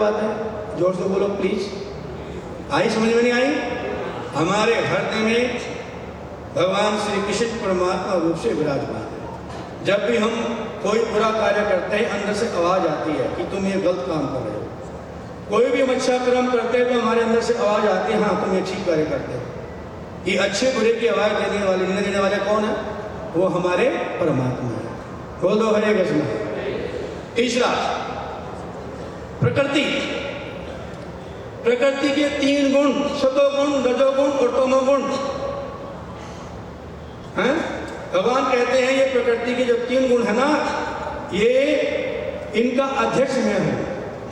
बात है, जोर से बोलो प्लीज। आई समझ में नहीं आई? हमारे हृदय में भगवान श्री कृष्ण परमात्मा रूप से विराजमान है। जब भी हम कोई बुरा कार्य करते हैं अंदर से आवाज आती है कि तुम ये गलत काम कर रहे हो। कोई भी हम अच्छा कर्म करते हैं तो हमारे अंदर से आवाज आती है, हाँ तुम ये ठीक कार्य करते हो। ये अच्छे बुरे की आवाज देने वाले निर्णय देने वाले कौन है? वो हमारे परमात्मा है। बोल दो हरे कृष्ण। तीसरा, प्रकृति। प्रकृति के 3 गुण, सतोगुण, रजोगुण और तमोगुण हैं। भगवान कहते हैं ये प्रकृति के जो 3 गुण है ना, ये इनका अध्यक्ष मैं हूं।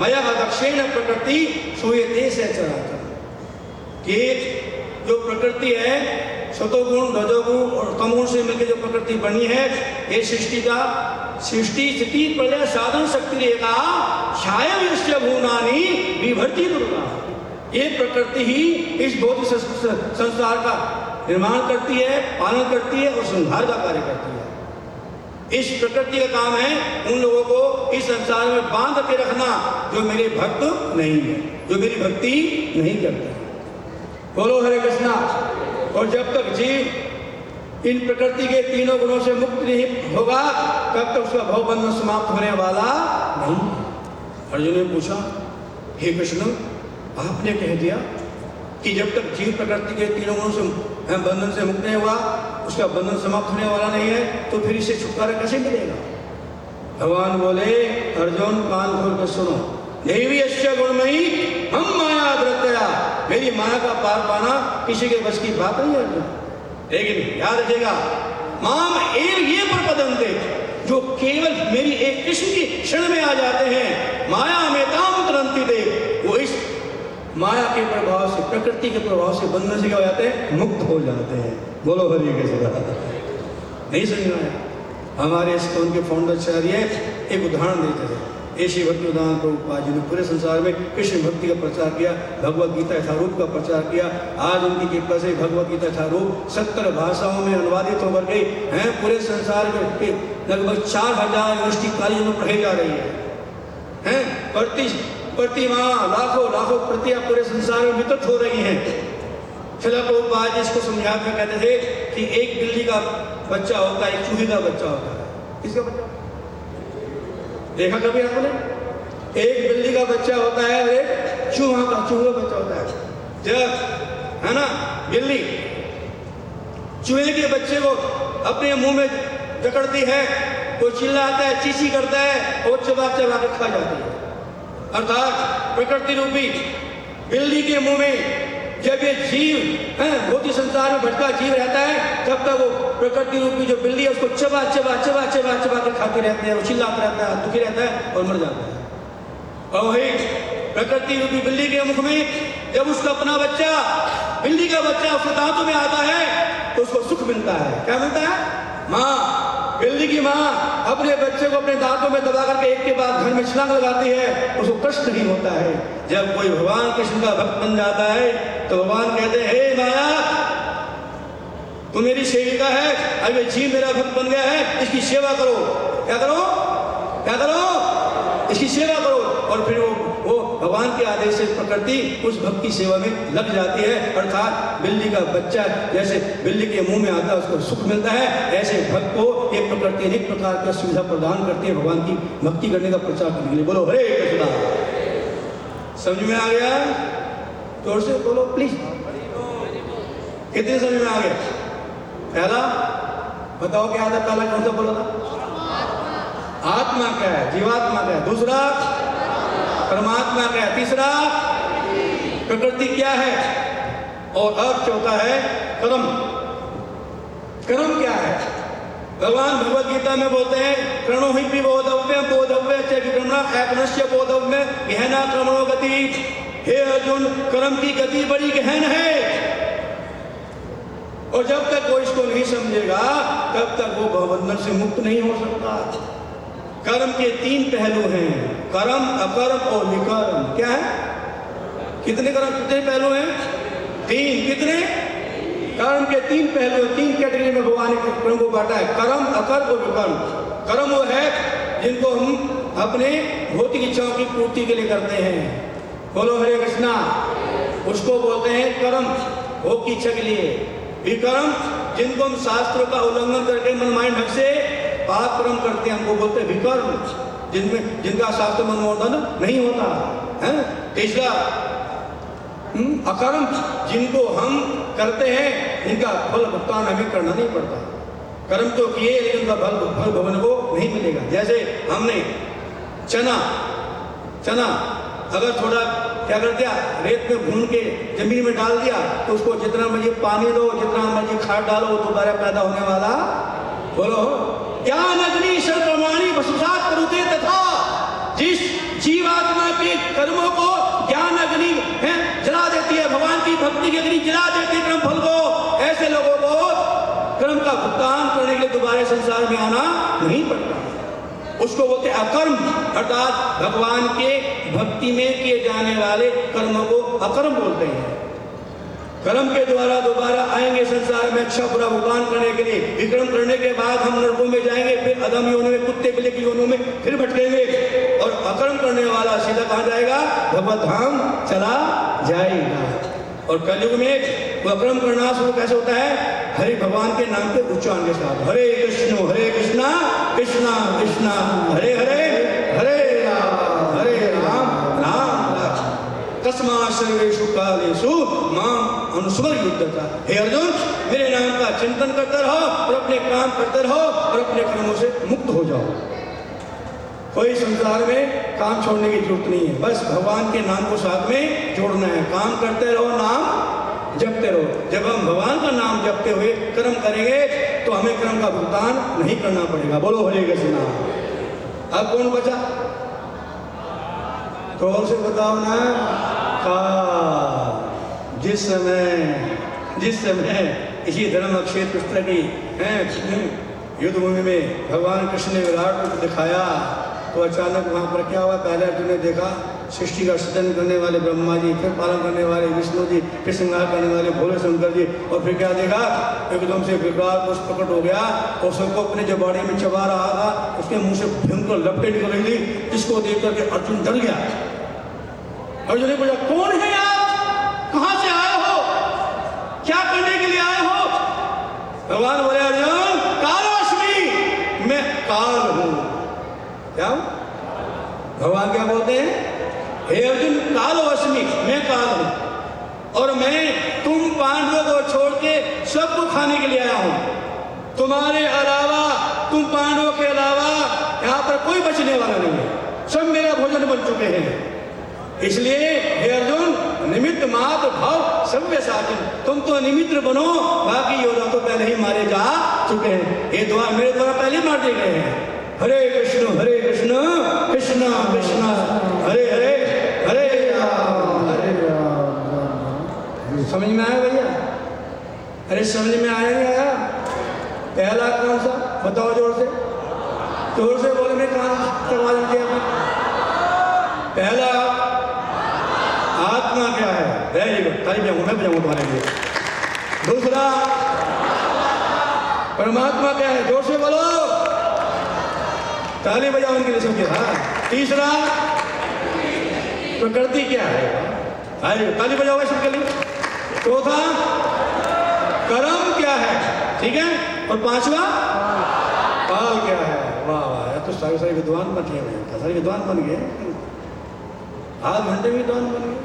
मया दक्षिण प्रकृति सूयते से चराचर। ये जो प्रकृति है, सतोगुण, रजोगुण और तमोगुण से मिलकर जो प्रकृति बनी है, ये सृष्टि का सृष्टि स्थिति प्रलय साधन शक्ति रेखा छाया विश्व भूनानी विभर्ति दुर्गा। ये प्रकृति ही इस भौतिक संसार का निर्माण करती है, पालन करती है और संहार का कार्य करती है। इस प्रकृति का काम है उन लोगों को इस संसार में बांध के रखना जो मेरे भक्त नहीं है, जो मेरी भक्ति नहीं करते। बोलो हरे कृष्णा। और जब तक जीव इन प्रकृति के 3 गुणों से मुक्त नहीं होगा तब तक उसका भवबंधन समाप्त होने वाला नहीं। अर्जुन ने पूछा, हे कृष्ण आपने कह दिया कि जब तक जीव प्रकृति के 3 गुणों से बंधन से मुक्त नहीं हुआ उसका बंधन समाप्त होने वाला नहीं है, तो फिर इसे छुटकारा कैसे मिलेगा? भगवान बोले, अर्जुन कान खोल कर सुनो, देवी अश्य गुणमयी हम माया द्रतया। मेरी माया का पार पाना किसी के बस की बात नहीं है अर्जुन। लेकिन याद रखिएगा, माम एव ये प्रपदन्ते, जो केवल मेरी एक कृष्ण की क्षण में आ जाते हैं, माया में ताम तरंती दे, वो इस माया के प्रभाव से, प्रकृति के प्रभाव से बंधन से क्या हो जाते हैं? मुक्त हो जाते हैं। बोलो हरि कृष्ण। नहीं समझ में आया? हमारे इस्कॉन के फाउंडराचार्य एक उदाहरण देते हैं। ऐसी भक्ति उदाहरण प्रभुपाद जी ने पूरे संसार में कृष्ण भक्ति का प्रचार किया, भगवत गीता यथारूप का प्रचार किया। आज उनकी कृपा से भगवत गीता यथारूप 70 भाषाओं में अनुवादित होकर गई हैं। पूरे संसार में लगभग 4000 यूनिवर्सिटी कॉलेज में पढ़ाई जा रही है। प्रति माह लाखों प्रतियां पूरे संसार में वितरित हो रही हैं। चला प्रभुपाद जी इसको समझा कर कहते थे कि एक बिल्ली का बच्चा होता है, एक चूहे का बच्चा होता है। किसका बच्चा देखा कभी आपने? एक बिल्ली का बच्चा होता है और एक चूहा का बच्चा होता है। जब है ना बिल्ली चूहे के बच्चे को अपने मुंह में जकड़ती है, वो चिल्लाता है, चींची करता है और चबा चबा के खा जाती है। अर्थात प्रकृति रूपी बिल्ली के मुंह में जब ये जीव भौतिक संसार में भटका जीव रहता है, तब तक वो प्रकृति रूपी जो बिल्ली है उसको चबा के खाती रहती है, वो चिल्लाता रहता है, दुखी रहता है और मर जाता है। और वही प्रकृति रूपी बिल्ली के मुख में जब उसका अपना बच्चा, बिल्ली का बच्चा उसके दांतों में आता है तो उसको सुख मिलता है। क्या मिलता है? माँ, बिल्ली की माँ अपने बच्चे को अपने दांतों में दबा करके एक के बाद घर में छलांग लगाती है, उसको कष्ट नहीं होता है। जब कोई भगवान कृष्ण का भक्त बन जाता है तो भगवान कहते हैं, हे माया तू मेरी सेविका है, अब ये जीव मेरा भक्त बन गया है, इसकी सेवा करो। क्या करो? इसकी सेवा करो। और फिर वो भगवान के आदेश से प्रकृति उस भक्त की सेवा में लग जाती है। अर्थात बिल्ली का बच्चा जैसे बिल्ली के मुंह में आता है उसको सुख मिलता है, ऐसे भक्त को ये प्रकृति अनेक प्रकार की सुविधा प्रदान करती है भगवान की भक्ति करने का प्रचार करने के लिए। बोलो हरे कृष्णा। समझ में आ गया? जोर से बोलो प्लीज। कितने समझ में आ गया? पहला बताओ क्या था? पहला कौन सा बोला था? आत्मा क्या है? जीवात्मा क्या है? दूसरा परमात्मा क्या है? तीसरा प्रकृति क्या है? और अब चौथा है कर्म। कर्म क्या है? भगवान भगवत गीता में बोलते हैं, कर्णो ही बोधव्य च विक्रमणा एकनश्य बोधव्य गहना कर्मणो गति। हे अर्जुन, कर्म की गति बड़ी गहन है और जब तक वो इसको नहीं समझेगा तब तक वो भवबंधन से मुक्त नहीं हो सकता। कर्म के 3 पहलू हैं, कर्म, अकर्म और विकर्म। क्या है? कितने पहलू हैं? 3। कितने? कर्म के 3 पहलू, 3 कैटेगरी में भगवान ने कर्म को बांटा है, कर्म, अकर्म और विकर्म। कर्म वो है जिनको हम अपने भौतिक इच्छाओं की पूर्ति के लिए करते हैं। बोलो हरे कृष्णा। उसको बोलते हैं कर्म, भोग की इच्छा के लिए। विकर्म, जिनको हम शास्त्रों का उल्लंघन करके मनमानी ढंग से पाप कर्म करते हैं, हमको बोलते हैं विकर्म, जिनका शास्त्र में अनुमोदन नहीं होता है। तीसरा अकर्म, जिनको हम करते हैं, इनका फल भुगतान हमें करना नहीं पड़ता। कर्म तो किए लेकिन उनका फल भवन को नहीं मिलेगा। जैसे हमने चना अगर थोड़ा क्या कर दिया, रेत में भून के जमीन में डाल दिया, तो उसको जितना मर्जी पानी दो, जितना मर्जी खाद डालो, दोबारा पैदा होने वाला। बोलो ज्ञान अग्नि सर्वप्रमाणी वसुसात करुते तथा। जिस जीवात्मा के कर्मों को ज्ञान अग्नि है जला देती है, भगवान की भक्ति की अग्नि जला देती है कर्म फल को, ऐसे लोगों को कर्म का भुगतान करने के लिए दोबारा संसार में आना नहीं पड़ता। उसको बोलते अकर्म, अर्थात भगवान के भक्ति में किए जाने वाले कर्मों को अकर्म बोलते हैं। कर्म के द्वारा दोबारा आएंगे संसार में अच्छा बुरा भुगतान करने के लिए। विक्रम करने के बाद हम नरकों में जाएंगे, फिर अधम योनि में, कुत्ते बिल्ली की योनियों में फिर भटकेंगे। और अकर्म करने वाला सीधा कहाँ जाएगा? भगवत धाम चला जाएगा। और कलयुग में वो अकर्म करना शुरू कैसे होता है? हरि भगवान के नाम के उच्चारण के साथ। हरे कृष्णा कृष्णा कृष्णा हरे हरे, हरे राम राम राम। तस्मात् सर्वेषु कालेषु माम अनुस्मर युद्धता। हे अर्जुन, मेरे नाम का चिंतन करते रहो और अपने काम करते रहो और अपने कर्मों से मुक्त हो जाओ। कोई संसार में काम छोड़ने की जरूरत नहीं है, बस भगवान के नाम को साथ में जोड़ना है। काम करते रहो, नाम जपते रहो। जब हम भगवान का नाम जपते हुए कर्म करेंगे तो हमें कर्म का भुगतान नहीं करना पड़ेगा। बोलो हरे कृष्णा। अब कौन बचा? तो और से बताओ ना। जिस समय इसी धर्म क्षेत्र पुस्तक की युद्ध भूमि में भगवान कृष्ण ने विराट रूप दिखाया, तो अचानक वहाँ पर क्या हुआ? पहले अर्जुन ने देखा सृष्टि का सृजन करने वाले ब्रह्मा जी, फिर पालन करने वाले विष्णु जी, फिर श्रृंगार करने वाले भोले शंकर जी, और फिर क्या देखा? एकदम से विकराल पुष्प प्रकट हो गया और सबको अपने जबाड़े में चबा रहा था। उसके मुंह से भयंकर लपटें निकल रही थी, जिसको देख करके अर्जुन डर गया। अर्जुन ने पूछा, कौन है आप? कहाँ से आए हो? क्या करने के लिए आए हो? भगवान बोले, अर्जुन कालोस्मि, मैं काल हूं। क्या? भगवान क्या बोलते हैं? हे अर्जुन कालोस्मि, मैं काल हूं और मैं तुम पांडवों को छोड़ के सबको खाने के लिए आया हूं। तुम्हारे अलावा, तुम पांडवों के अलावा यहाँ पर कोई बचने वाला नहीं है, सब मेरा भोजन बन चुके हैं। इसलिए हे अर्जुन, निमित्त मात्र भाव सव्य साधन, तुम तो निमित्त बनो, बाकी योद्धा तो पहले ही मारे जा चुके हैं। ये द्वारा मेरे द्वारा पहले मार दिए गए हैं। हरे कृष्ण कृष्णा कृष्णा हरे हरे, हरे राम। समझ में आया भैया? अरे समझ में आया नहीं आया? पहला कौन सा बताओ? जोर से बोले, मैं कहाँ आवाज दिया? पहला आत्मा क्या है? वेरी गुड, ताली बजाऊंगा, मैं बजाऊंगा तुम्हारे लिए। दूसरा परमात्मा क्या है? जोर से बोलो, ताली बजाओ उनके लिए सबके। हाँ। तीसरा प्रकृति क्या है? ताली बजाओ सबके लिए। चौथा कर्म क्या है? ठीक है। और पांचवा काल क्या है? वाह वाह, तो सारे विद्वान बन गए, सारे विद्वान बन गए। आध घंटे में विद्वान बन गए।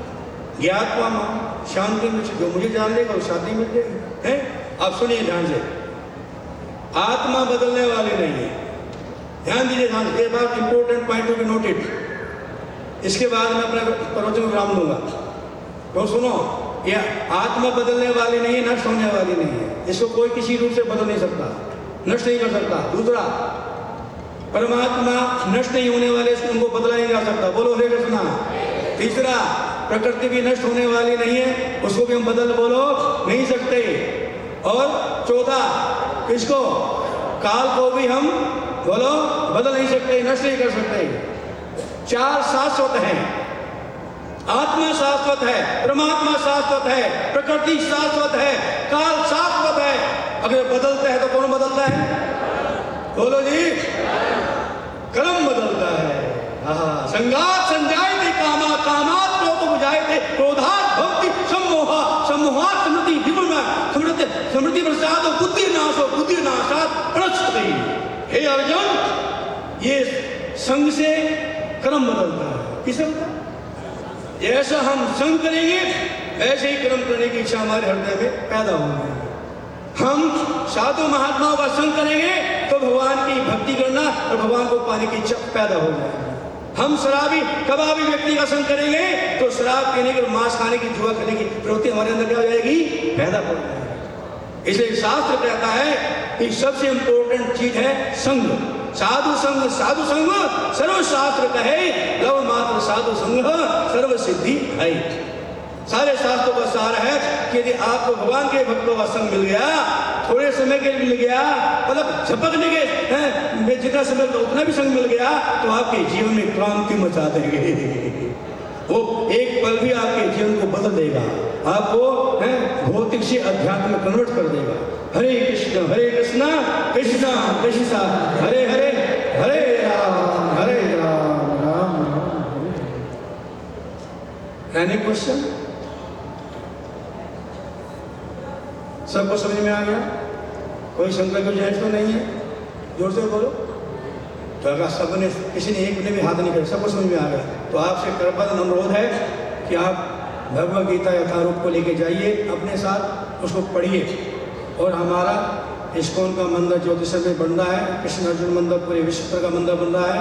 ज्ञात्वा मां शांति में, जो मुझे जान लेगा वो शांति मिल जाएगी है। आप सुनिए ध्यान से, आत्मा बदलने वाली नहीं है। ध्यान दीजिए ध्यान से, बात important point to be noted. इसके बाद मैं अपने प्रवचन को विराम दूंगा। तो सुनो, यह आत्मा बदलने वाली नहीं है, नष्ट होने वाली नहीं है। इसको कोई किसी रूप से बदल नहीं सकता, नष्ट नहीं कर सकता। दूसरा, परमात्मा नष्ट नहीं होने वाले, उनको बदला नहीं जा सकता। बोलो हरे कृष्णा। तीसरा, प्रकृति भी नष्ट होने वाली नहीं है, उसको भी हम बदल बोलो नहीं सकते। और चौथा, किसको? काल को भी हम बोलो बदल नहीं सकते, नष्ट नहीं कर सकते। चार शाश्वत हैं। आत्मा शाश्वत है, परमात्मा शाश्वत है, प्रकृति शाश्वत है, काल शाश्वत है। अगर बदलता है तो कौन बदलता है? बोलो जी, कर्म बदलता है। संगात संजायते कामा, कामात क्रोध बुझायते, क्रोधात भक्ति सम्मोहा, सम्मोहात स्मृति विपुल, स्मृति प्रसाद बुद्धि नाशो, बुद्धि नाशात प्रस्तुति। हे अर्जुन, ये संग से कर्म बदलता है। किसे बदलता है? जैसा हम संग करेंगे वैसे ही कर्म करने की इच्छा हमारे हृदय में पैदा होगी। हम साधु महात्माओं का संग करेंगे तो भगवान की भक्ति करना और भगवान को पाने की इच्छा पैदा हो जाएगी। हम शराबी कबाबी व्यक्ति का संग करेंगे तो शराब पीने की, मांस खाने की, जुआ करने की प्रवृत्ति हमारे अंदर क्या हो जाएगी? पैदा हो जाएगी। इसलिए शास्त्र कहता है कि सबसे इंपॉर्टेंट चीज है संग। साधु संग, साधु संग सर्वशास्त्र कहे, लव मात्र साधु संग सर्व सिद्धि है। सारे शास्त्रों का सार है कि यदि आपको भगवान के भक्तों का संग मिल गया, थोड़े समय के लिए मिल गया, मतलब झपकने के जितना समय तो उतना भी संग मिल गया, तो आपके जीवन में क्रांति मचा देंगे। वो एक पल भी आपके जीवन को बदल देगा, आपको भौतिक से अध्यात्म में कन्वर्ट कर देगा। हरे कृष्ण कृष्ण कृष्ण हरे हरे, हरे राम राम राम। Any question? सबको समझ में आ गया? कोई शंका की गुंजाइश तो नहीं है? जोर से बोलो। तो अगर सबने, किसी ने एक ने भी हाथ नहीं किया, सबको समझ में आ गया, तो आपसे करबद्ध अनुरोध है कि आप भगवद गीता यथारूप को लेके जाइए अपने साथ, उसको पढ़िए। और हमारा इस्कॉन का मंदिर ज्योतिषर में बन रहा है, कृष्ण अर्जुन मंदिर पूरे विश्व का मंदिर बन रहा है।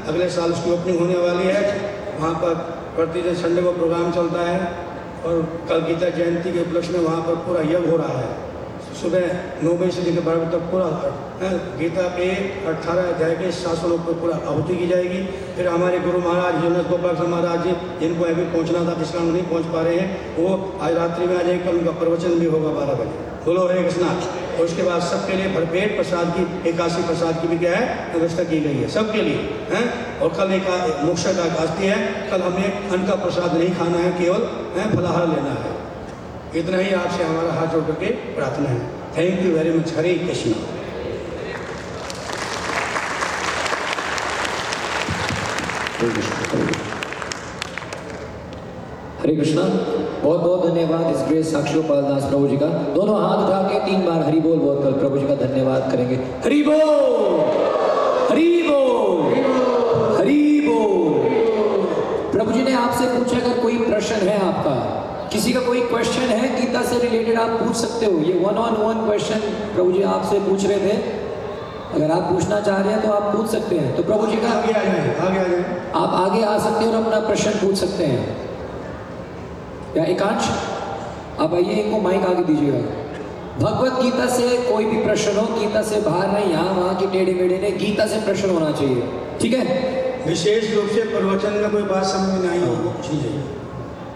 अगले साल उसकी ओपनिंग होने वाली है। वहाँ पर प्रतिदिन संडे को प्रोग्राम चलता है और कल गीता जयंती के उपलक्ष्य में वहाँ पर पूरा यज्ञ हो रहा है। सुबह 9 बजे से लेकर 12 बजे तक पूरा गीता के 18 अध्याय के 7 श्लोक पर पूरा आहुति की जाएगी। फिर हमारे गुरु महाराज योनस गोपाल महाराज जी, जिनको अभी पहुँचना था, जिस कारण नहीं पहुँच पा रहे हैं, वो आज रात्रि में आ जाएंगे। कल उनका प्रवचन भी होगा 12 बजे। बोलो हरे कृष्णा। और उसके बाद सबके लिए भरपेट प्रसाद की, एकादशी प्रसाद की भी क्या है, व्यवस्था की गई है सबके लिए हैं। और कल एक मोक्ष का एकादशी है, कल हमें अन्न का प्रसाद नहीं खाना है, केवल फलाहार लेना है। इतना ही आपसे हमारा हाथ जोड़ करके प्रार्थना है। Thank you very much. Hare Krishna. Hare Krishna. बहुत बहुत धन्यवाद इस ग्रेट साक्षी गोपाल दास प्रभु जी का। दोनों हाथ उठा के 3 बार हरि बोल बोलकर प्रभु जी का धन्यवाद करेंगे। हरि बोल, हरि बोल, हरि बोल। प्रभु जी ने आपसे पूछा, अगर कोई प्रश्न है आपका, किसी का कोई क्वेश्चन है गीता से रिलेटेड, आप पूछ सकते हो। ये 1-on-1 क्वेश्चन प्रभु जी आपसे पूछ रहे थे। अगर आप पूछना चाह रहे हैं तो आप पूछ सकते हैं। तो प्रभु जी का आगे आ जाए, आप आगे आ सकते हैं और अपना प्रश्न पूछ सकते हैं। या एकांश, आप आइए, इनको माइक आगे दीजिएगा। भगवत गीता से कोई भी प्रश्न हो, गीता से बाहर नहीं, यहाँ वहाँ की टेढ़े मेढ़े नहीं, गीता से प्रश्न होना चाहिए, ठीक है? विशेष रूप से प्रवचन में कोई बात समझ में नहीं हो, वो पूछनी चाहिए।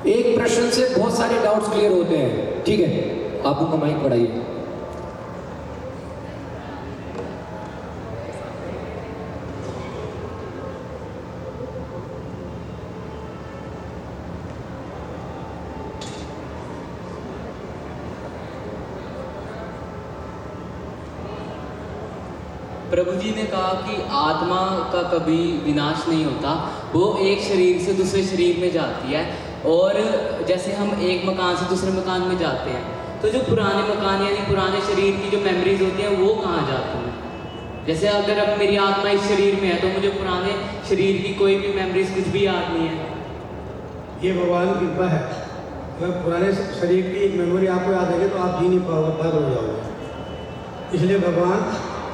एक प्रश्न से बहुत सारे डाउट्स क्लियर होते हैं, ठीक है? आप उनको माइक पढ़ाइए। प्रभु जी ने कहा कि आत्मा का कभी विनाश नहीं होता, वो एक शरीर से दूसरे शरीर में जाती है। और जैसे हम एक मकान से दूसरे मकान में जाते हैं, तो जो पुराने मकान यानी पुराने शरीर की जो मेमोरीज होती हैं वो कहाँ जाती हैं? जैसे अगर अब मेरी आत्मा इस शरीर में है तो मुझे पुराने शरीर की कोई भी मेमोरीज कुछ भी याद नहीं है। ये भगवान की कृपा है। अगर पुराने शरीर की मेमोरी आपको याद है तो आप जी नहीं पाओगे, पागल हो जाओगे। इसलिए भगवान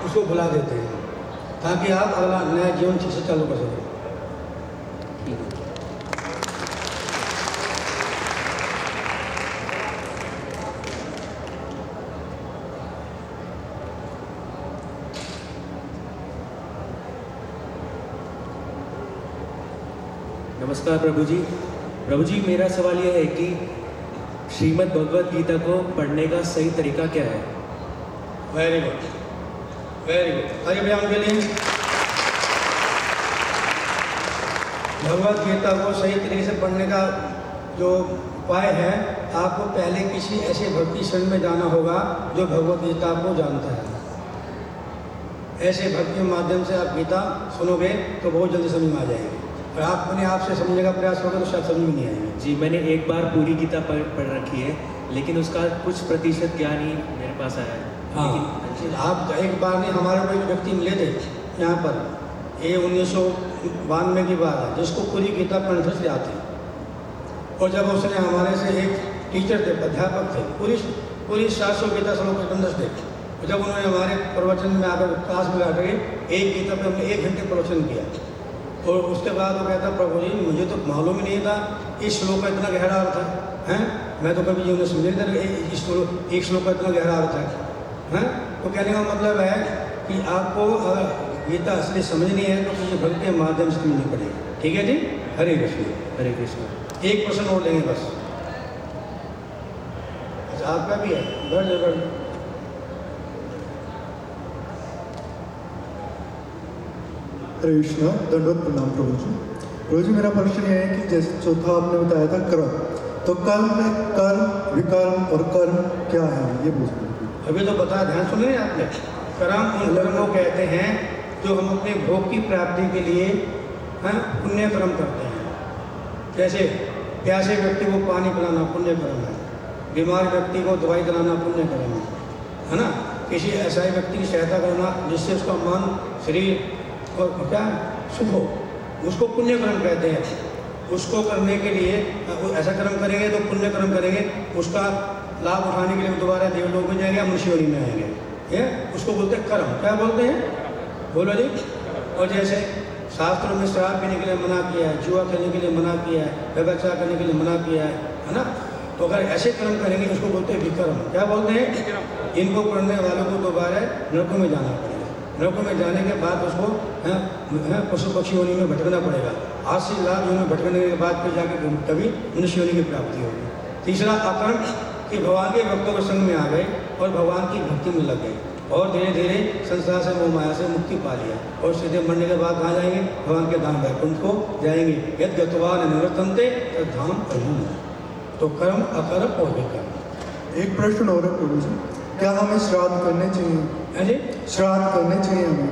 उसको भुला देते हैं ताकि आप अगला नया जीवन ठीक से चालू कर सकें। नमस्कार प्रभु जी। प्रभु जी, मेरा सवाल यह है कि श्रीमद् भगवद गीता को पढ़ने का सही तरीका क्या है? Very good, very good. आगे बयान के लिए भगवद गीता को सही तरीके से पढ़ने का जो उपाय है, आपको पहले किसी ऐसे भक्ति संघ में जाना होगा जो भगवद गीता को जानता है। ऐसे भक्ति के माध्यम से आप गीता सुनोगे तो बहुत जल्दी समझ में आ जाएगी, और आप अपने आप से समझने का प्रयास करोगे तो शायद समझ में नहीं आएगी। जी, मैंने एक बार पूरी गीता पढ़ रखी है, लेकिन उसका कुछ प्रतिशत ज्ञान ही मेरे पास आया है। हाँ, आप एक बार नहीं, हमारे को एक व्यक्ति मिले थे यहाँ पर, ये 1992 की बात है, जिसको पूरी गीता कंठ से आती, और जब उसने हमारे से एक टीचर थे, अध्यापक थे, पूरी 700 गीता श्लोक के कंठ थे, और जब उन्होंने हमारे प्रवचन में आकर क्लास में आकर एक गीता पर हमने 1 घंटे प्रवचन किया, और उसके बाद वो कहता, प्रभु जी मुझे तो मालूम ही नहीं था इस श्लोक का इतना गहरा अर्थ है, मैं तो कभी जीवन में समझ नहीं था इस श्लोक का इतना गहरा अर्थ है। तो कहने का मतलब है कि आपको अगर गीता असली समझनी है तो किसी भक्त के माध्यम से समझनी पड़ेगी। ठीक है जी, हरे कृष्ण। हरे कृष्ण। एक प्रश्न और लेंगे बस। अच्छा, आपका भी है, बढ़ हरे कृष्णा, दंडवत प्रणाम प्रभु जी। प्रभु जी, मेरा प्रश्न यह है कि जैसे चौथा आपने बताया था कर्म, तो कर्म में कर्म, विकर्म और कर्म क्या है, ये पूछ रहे हैं। अभी तो बताया, ध्यान सुन रहे हैं आपने। कर्म उन कर्म को कहते हैं जो हम अपने भोग की प्राप्ति के लिए पुण्य कर्म करते हैं। जैसे प्यासे व्यक्ति को पानी पिलाना पुण्य कर्म है, बीमार व्यक्ति को दवाई दिलाना पुण्य कर्म है ना। किसी ऐसा व्यक्ति की सहायता करना जिससे उसका मन, शरीर और क्या सुख हो, उसको पुण्य कर्म कहते हैं। उसको करने के लिए ऐसा कर्म करेंगे तो पुण्य कर्म करेंगे, उसका लाभ उठाने के लिए दोबारा देवलोक में जाएंगे, मनुष्य योनि में आएंगे, ये उसको बोलते हैं कर्म। क्या बोलते हैं, बोलो जी। और जैसे शास्त्रों में शराब पीने के लिए मना किया है, जुआ खेलने के लिए मना किया है, व्यभिचार करने के लिए मना किया है ना। तो अगर ऐसे कर्म करेंगे उसको बोलते हैं विकर्म। क्या बोलते हैं, इनको करने वालों को दोबारा नरकों में जाना पड़ेगा। नरकों में जाने के बाद उसको पशु पक्षी योनि में भटकना पड़ेगा। 80 लाख योनि में भटकने के बाद फिर जाके कभी मनुष्य योनि की प्राप्ति होगी। तीसरा अकर्म, कि भगवान के भक्तों के संग में आ गए और भगवान की भक्ति में लग गए और धीरे धीरे संसार से मोह माया से मुक्ति पा लिया, और सीधे मरने के बाद कहाँ जाएंगे, भगवान के धाम वैकुंठ को जाएंगे। यद गत्वा न निवर्तन्ते तद धाम अयम्। तो कर्म, अकर्म और विकर्म। एक प्रश्न और है प्रभु जी, क्या हमें श्राद्ध करने चाहिए? है जी, श्राद्ध करने चाहिए हमें?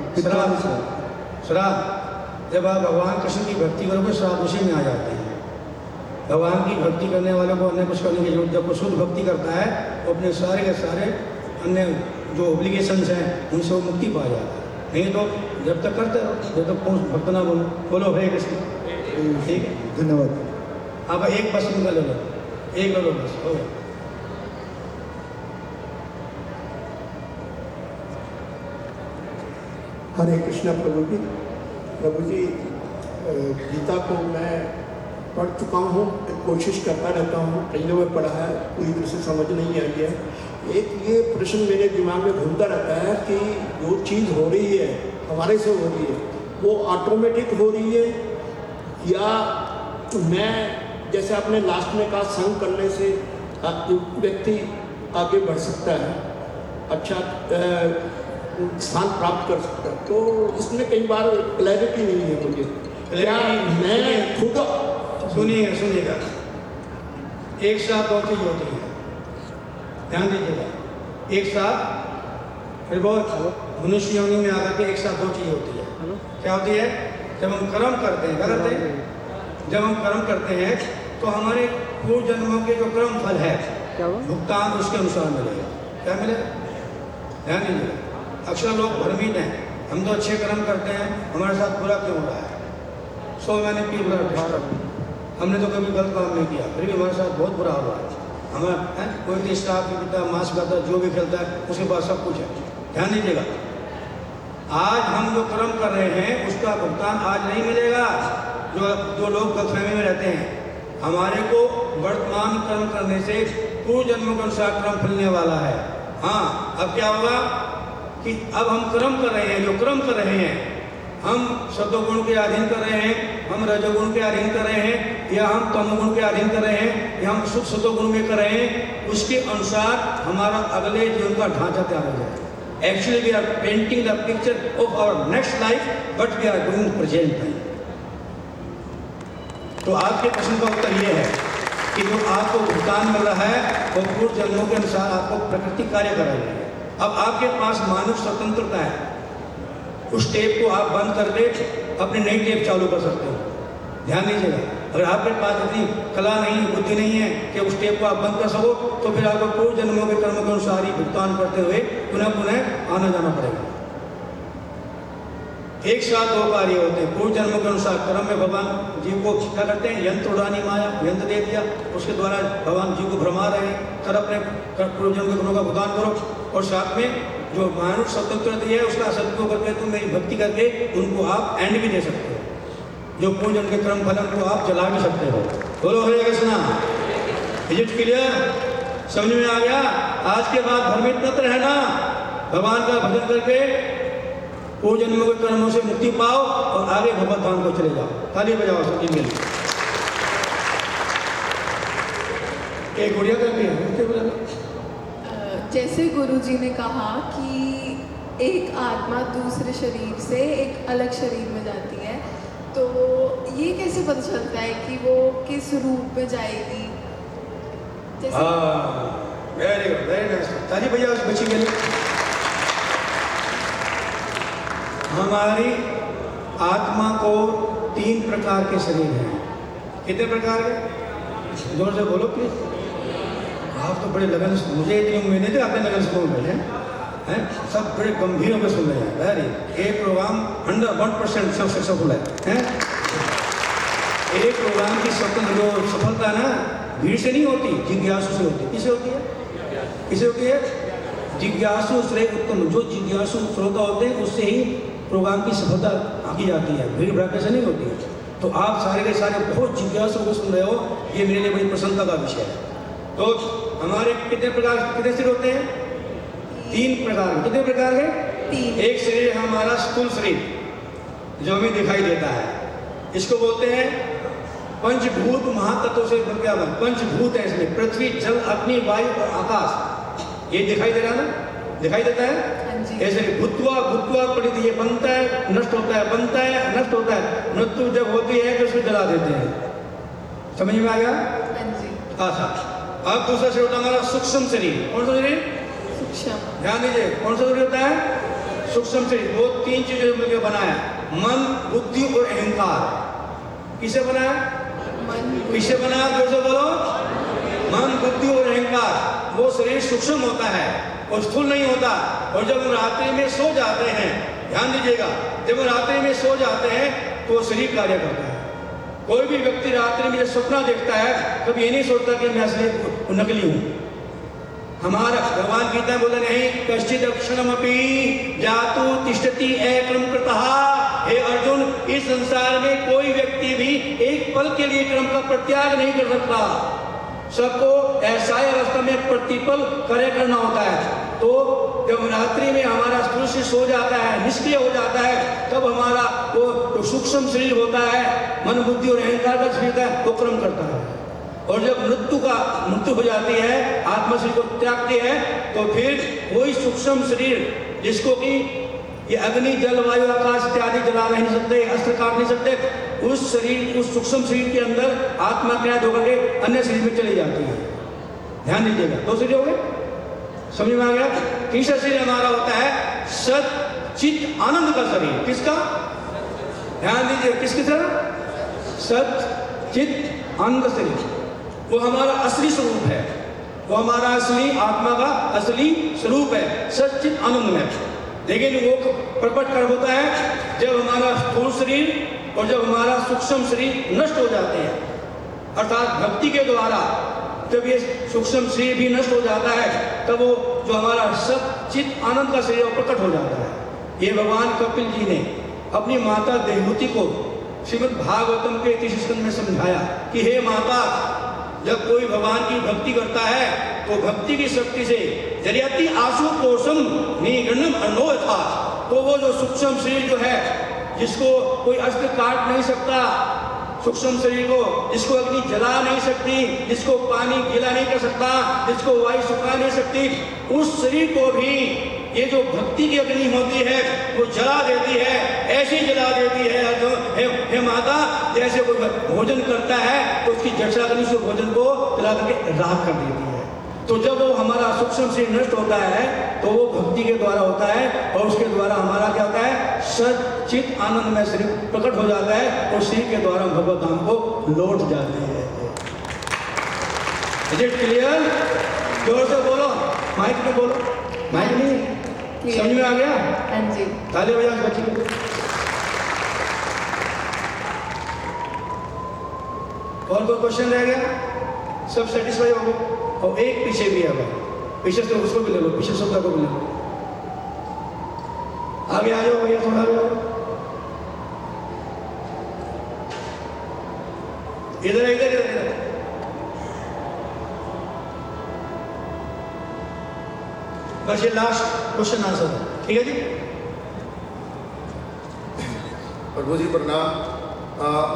श्राद्ध जब आप भगवान कृष्ण की भक्ति करोगे श्राद्ध उसी में आ जाते हैं। भगवान की भक्ति करने वाले को अन्य कुछ करने की जरूरत, जब वो शुद्ध भक्ति करता है वो अपने सारे के सारे अन्य जो ऑब्लिगेशंस हैं उनसे वो मुक्ति पा जाता है। नहीं तो जब तक करते रहो, जब तक भक्त ना बोलो हरे कृष्ण। ठीक है, धन्यवाद। आप एक बस निकल लो, एक लो बस, हो गया। हरे कृष्णा प्रभु जी। प्रभु जी, गीता को मैं पढ़ चुका हूँ, कोशिश करता रहता हूँ, कईयों में पढ़ा है, पूरी तरह से समझ नहीं आई है। एक ये प्रश्न मेरे दिमाग में घूमता रहता है कि जो चीज़ हो रही है हमारे से हो रही है, वो ऑटोमेटिक हो रही है या मैं, जैसे आपने लास्ट में कहा, संग करने से व्यक्ति आगे बढ़ सकता है, अच्छा स्थान प्राप्त कर सकता है। तो इसमें कई बार क्लैरिटी नहीं है मुझे, क्या मैं खुद। सुनिएगा, एक साथ दो चीज होती है, ध्यान दीजिएगा। एक साथ फिर बहुत मनुष्य योनि में आकर के एक साथ दो चीज होती है। क्या होती है, जब हम कर्म करते हैं, क्या करते हैं, जब हम कर्म करते हैं तो हमारे पूर्व जन्मों के जो कर्म फल है भुगतान उसके अनुसार मिलेगा। क्या मिलेगा, ध्यान दीजिएगा। अक्सर लोग भ्रमित हैं, हम तो अच्छे कर्म करते हैं, हमारे साथ बुरा क्यों हो रहा है। सो मैंने पीपल, हमने तो कभी गलत काम नहीं किया, फिर भी हमारे साथ बहुत बुरा हो रहा है। हमारा कोई स्टाफ भी पीता, मांस खाता, जो भी खेलता है, उसके पास सब कुछ है। ध्यान दीजिएगा, आज हम जो कर्म कर रहे हैं उसका भुगतान आज नहीं मिलेगा। जो लोग गलतफहमी में रहते हैं, हमारे को वर्तमान कर्म करने से पूर्व जन्मों के अनुसार कर्म फलने वाला है। हाँ, अब क्या होगा कि अब हम कर्म कर रहे हैं, जो कर्म कर रहे हैं हम सत्वगुण के अधीन कर रहे हैं, हम रजोगुण के अधीन कर रहे हैं, या हम तमोगुण के अधीन कर रहे हैं, या हम सुख सत्वगुण में कर रहे हैं, उसके अनुसार हमारा अगले जीवन का ढांचा तैयार हो जाएगा। Actually we are painting the picture of our next life, but we are doing present time. तो आपके प्रश्न का उत्तर ये है कि जो आपको भुगतान मिल रहा है वो पूर्व जन्मों के अनुसार आपको प्रकृति कार्य कर रही है। अब आपके पास मानव स्वतंत्रता है, उस टेप को आप बंद करके अपनी नई टेप चालू कर सकते हो। ध्यान दीजिएगा, अगर आपके पास इतनी कला नहीं, बुद्धि नहीं है कि उस टेप को आप बंद कर सको, तो फिर आपको पूर्व जन्मों के कर्मों के अनुसार ही भुगतान करते हुए पुनः पुनः आना जाना पड़ेगा। एक साथ दो कार्य होते हैं। पूर्व जन्मों के अनुसार कर्म में भगवान जीव को क्या करते हैं, यंत्र उड़ानी माया, यंत्र दे दिया, उसके द्वारा भगवान जीव को भरमा रहे हैं, कर अपने पूर्व जन्म के कर्मों का भुगतान करो। और साथ में जो मानव स्वतंत्रता है उसका सदुपयोग करके तुम मेरी भक्ति करके उनको आप एंड भी दे सकते हो, जो पूर्व जन्म के कर्म फलन को आप जला भी सकते हो। बोलो Hare Krishna. Is it clear? समझ में आ गया? आज के बाद भ्रमित मत रहना, भगवान का भजन करके पूर्व जन्मों के कर्मों से मुक्ति पाओ और आगे भगवत धाम को चले जाओ। ताली बजाओ सब इनके लिए। एक गुड़िया करके जैसे गुरुजी ने कहा कि एक आत्मा दूसरे शरीर से एक अलग शरीर में जाती है, तो ये कैसे पता चलता है कि वो किस रूप में जाएगी? जैसे वेरी गुड, वेरी नाइस। ताली बजाओ उस बच्ची के लिए। हमारी आत्मा को 3 प्रकार के शरीर हैं। कितने प्रकार के? जोर से बोलो प्लीज। आप तो बड़े लगन से, मुझे इतनी उम्मीद नहीं थी आपने लगन से बोल रहे हैं, सब बड़े गंभीर होकर सुन रहे हैं। वेरी, एक प्रोग्राम 100% सक्सेसफुल है। एक प्रोग्राम की जो सफलता ना भीड़ से नहीं होती, जिज्ञासु से होती। किसे होती है? किसे होती है? जिज्ञासु श्रेय उत्तम। जो जिज्ञासु श्रोता होते हैं उससे ही प्रोग्राम की सफलता आकी जाती है, भीड़ भड़के से नहीं होती है। तो आप सारे के सारे बहुत जिज्ञासु होकर सुन रहे हो, ये मेरे लिए बड़ी प्रसन्नता का विषय है। तो हमारे कितने प्रकार, कितने शरीर होते हैं? 3 प्रकार। कितने प्रकार के? 3। एक शरीर हमारा स्थूल शरीर जो हमें दिखाई देता है, इसको बोलते हैं पंचभूत महातत्वों से क्या बना? पंचभूत है इसमें, पृथ्वी, जल, अग्नि, वायु और आकाश। ये दिखाई दे रहा है ना? दिखाई देता है? ऐसे भूतवा भूतवा पड़ी थी, ये बनता है, नष्ट होता है, बनता है, नष्ट होता है। मृत्यु जब होती है तो उसको जला देते हैं। समझ में आ गया? अच्छा, अब दूसरा शरीर होता है हमारा सूक्ष्म शरीर। कौन सा शरीर? सूक्ष्म। ध्यान दीजिए, कौन सा शरीर होता है? सूक्ष्म शरीर। वो 3 चीजों मिलकर बनाया, मन, बुद्धि और अहंकार। किसे बनाया? किसे बनाया? जोर से बोलो। मन, बुद्धि और अहंकार। वो शरीर सूक्ष्म होता है और स्थूल नहीं होता। और जब हम रात्रि में सो जाते हैं, ध्यान दीजिएगा, जब हम रात्रि में सो जाते हैं तो वो शरीर कार्य करता है। कोई भी व्यक्ति रात्रि में जब सपना देखता है, कभी ये नहीं सोचता कि मैं असली नकली हूं। हमारा भगवान गीता बोले नहीं, कश्चित क्षणमपि जातु तिष्ठति अक्रम कृतः। हे अर्जुन, इस संसार में कोई व्यक्ति भी एक पल के लिए क्रम का प्रत्याग नहीं कर सकता। सबको ऐसा ही अवस्था में प्रतिपल कार्य करना होता है। तो जब रात्रि में हमारा स्थूल शरीर सो जाता है, निष्क्रिय हो जाता है, तब हमारा वो सूक्ष्म शरीर होता है, मन, बुद्धि और अहंकार का शरीर है, वो क्रम करता है। और जब मृत्यु हो जाती है, आत्मा शरीर को त्यागती है, तो फिर वही सूक्ष्म शरीर जिसको कि ये अग्नि, जल, वायु, आकाश इत्यादि जला नहीं सकते, अस्त्र काट नहीं सकते, उस शरीर, उस सूक्ष्म शरीर के अंदर आत्मा कैद होकर के अन्य शरीर में चली जाती है। ध्यान दीजिएगा, 2 शरीर हो गए, समझ में आ गया? तीसरा शरीर हमारा होता है सत चित आनंद का शरीर। किसका? ध्यान दीजिए, किसकी तरह? सत चित आनंद शरीर। वो हमारा असली स्वरूप है, वो हमारा असली आत्मा का असली स्वरूप है, सच्चित आनंद में। लेकिन वो प्रकट कर होता है जब हमारा स्थूल शरीर और जब हमारा सूक्ष्म शरीर नष्ट हो जाते हैं, अर्थात भक्ति के द्वारा जब ये सूक्ष्म शरीर भी नष्ट हो जाता है, तब वो जो हमारा सच्चित आनंद का शरीर प्रकट हो जाता है। ये भगवान कपिल जी ने अपनी माता देवहूति को श्रीमद् भागवतम के 30 स्कंद में समझाया कि हे माता, जब कोई भगवान की भक्ति करता है तो भक्ति की शक्ति से जरियाती आशु कोशम निगणम अनोथा, तो वो जो सूक्ष्म शरीर जो है, जिसको कोई अस्त्र काट नहीं सकता, सूक्ष्म शरीर को, जिसको अग्नि जला नहीं सकती, जिसको पानी गीला नहीं कर सकता, जिसको वायु सुखा नहीं सकती, उस शरीर को भी ये जो भक्ति की अग्नि होती है वो जला देती है। ऐसी जला देती है हे माता, जैसे कोई भोजन करता है तो उसकी जठरा अग्नि से भोजन को जला करके राख कर देती है। तो जब वो हमारा सूक्ष्म शरीर नष्ट होता है तो वो भक्ति के द्वारा होता है और उसके द्वारा हमारा क्या होता है, सत चित आनंद में शरीर प्रकट हो जाता है और शरीर के द्वारा हम भगवत धाम को लौट जाते हैं। Is it clear? जोर से बोलो, माइक में बोलो, माइक नहीं समझ में आ गया? हाँ जी। ताली बजाओ इस बच्ची को। और कोई क्वेश्चन रह गया? सब सेटिस्फाई हो गए? और एक पीछे भी है भाई, पीछे से उसको भी ले लो, पीछे से को भी ले लो। आगे आ जाओ भैया, थोड़ा आगे आओ। इधर इधर इधर इधर। बस ये लास्ट क्वेश्चन आंसर है, ठीक है जी? प्रभु जी प्रणाम।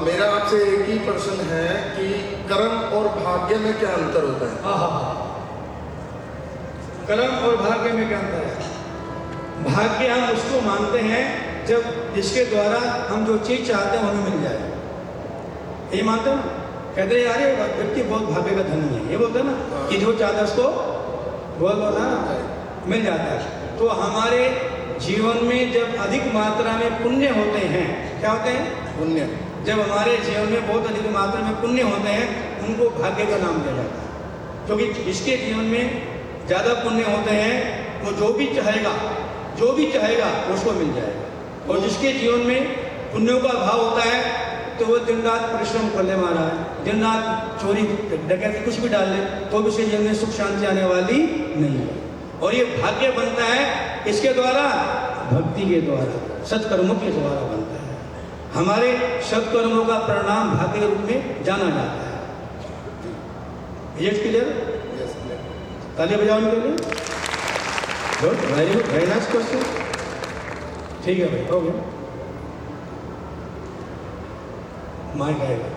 मेरा आपसे एक ही प्रश्न है कि कर्म और भाग्य में क्या अंतर होता है? हाँ हाँ हाँ, कर्म और भाग्य में क्या अंतर है? भाग्य हम उसको मानते हैं जब जिसके द्वारा हम जो चीज चाहते हैं हमें मिल जाए, ये मानते हैं ना? कहते हैं यार ये व्यक्ति बहुत भाग्य का धनी है, ये बोलते हैं ना कि जो चाहता है उसको बोल दो ना, मिल जाता है। तो हमारे जीवन में जब अधिक मात्रा में पुण्य होते हैं, क्या होते हैं? पुण्य। जब हमारे जीवन में बहुत अधिक मात्रा में पुण्य होते हैं, उनको भाग्य का नाम दिया जाता है। क्योंकि जिसके जीवन में ज़्यादा पुण्य होते हैं, वो जो भी चाहेगा उसको मिल जाएगा। और जिसके जीवन में पुण्यों का अभाव होता है, तो वो दिन रात परिश्रम कर ले, मारा है दिन रात चोरी डकैती कुछ भी डाल ले, तो भी उसके जीवन में सुख शांति आने वाली नहीं है। और ये भाग्य बनता है इसके द्वारा, भक्ति के द्वारा, सत्कर्मों के द्वारा बनता है। हमारे सत्कर्मों का परिणाम भाग्य के रूप में जाना जाता है। ये क्लियर? ताली बजाओ इनके लिए। Good, very good, very nice question. ठीक है भाई, हो गया। माइक आएगा।